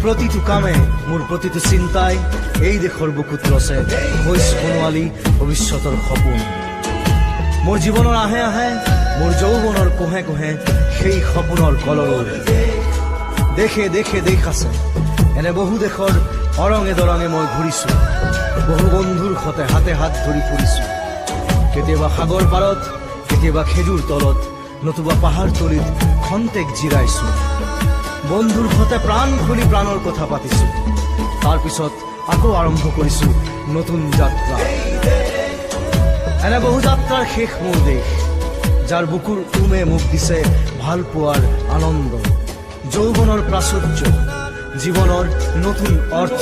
প্ৰতিটো কামে মোৰ প্ৰতিটো চিন্তাই এই দেশৰ বুকুত ৰচে হৈ সোণোৱালী ভৱিষ্যতৰ সপোন। মোৰ জীৱনৰ আহে আহে মোৰ যৌৱনৰ কোহে কোহে সেই সপোনৰ কলৰৱ। দেশে দেশে দেশ আছে, এনে বহু দেশৰ অৰঙে দৰঙে মই ঘূৰিছোঁ। বহু বন্ধুৰ সতে হাতে হাত ধৰি ফুৰিছোঁ। কেতিয়াবা সাগৰ পাৰত, কেতিয়াবা খেজুৰ তলত, নতুবা পাহাৰ তলিত খন্তেক জিৰাইছোঁ। বন্ধুৰ সতে প্ৰাণ খুলি প্ৰাণৰ কথা পাতিছোঁ। তাৰপিছত আকৌ আৰম্ভ কৰিছোঁ নতুন যাত্ৰা। এনে বহু যাত্ৰাৰ শেষ মোৰ দেশ, যাৰ বুকুৰ উমে মোক দিছে ভাল পোৱাৰ আনন্দ, যৌৱনৰ প্ৰাচুৰ্য, জীৱনৰ নতুন অৰ্থ।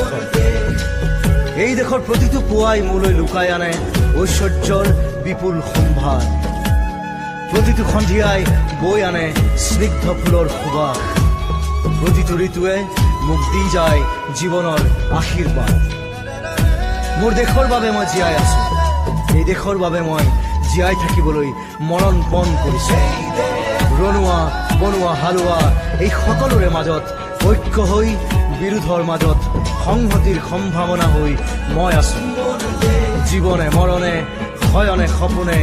এই দেশৰ প্ৰতিটো পুৱাই মোলৈ লুকাই আনে ঐশ্বৰ্যৰ বিপুল সম্ভাৰ। প্ৰতিটো সন্ধিয়াই বৈ আনে স্নিগ্ধ ফুলৰ সুবাস। প্ৰতিটো ঋতুৱে মোক দি যায় জীৱনৰ আশীৰ্বাদ। মোৰ দেশৰ বাবে মই জীয়াই আছো, এই দেশৰ বাবে মই জীয়াই থাকিবলৈ মৰণ পণ কৰিছো। ৰনোৱা বনোৱা হালোৱা এই সকলোৰে মাজত ঐক্য হৈ, বিৰোধৰ মাজত সংহতিৰ সম্ভাৱনা হৈ মই আছো। জীৱনে মৰণে শয়নে সপোনে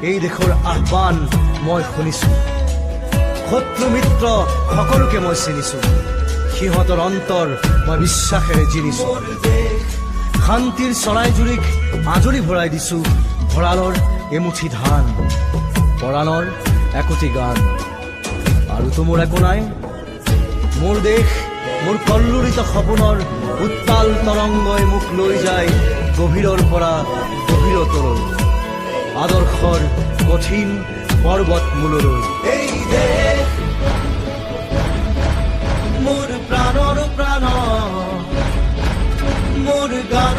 এই দেশৰ আহ্বান মই শুনিছো। শত্ৰু মিত্ৰ সকলোকে মই চিনিছো, সিহঁতৰ অন্তৰ মই বিশ্বাসেৰে জিনিছো। শান্তিৰ চৰাইজুৰিক আজৰি ভৰাই দিছো ভঁৰালৰ এমুঠি ধান, পৰাণৰ একোটি গান। আৰুতো মোৰ একো নাই। মোৰ দেশ মোৰ কল্লোলিত সপোনৰ উত্তাল তৰংগই মোক লৈ যায় গভীৰৰ পৰা গভীৰতৰলৈ, আদৰ্শৰ কঠিন পৰ্বত মূললৈ। এই দেশ মোৰ প্ৰাণৰ প্ৰাণ, মোৰ গান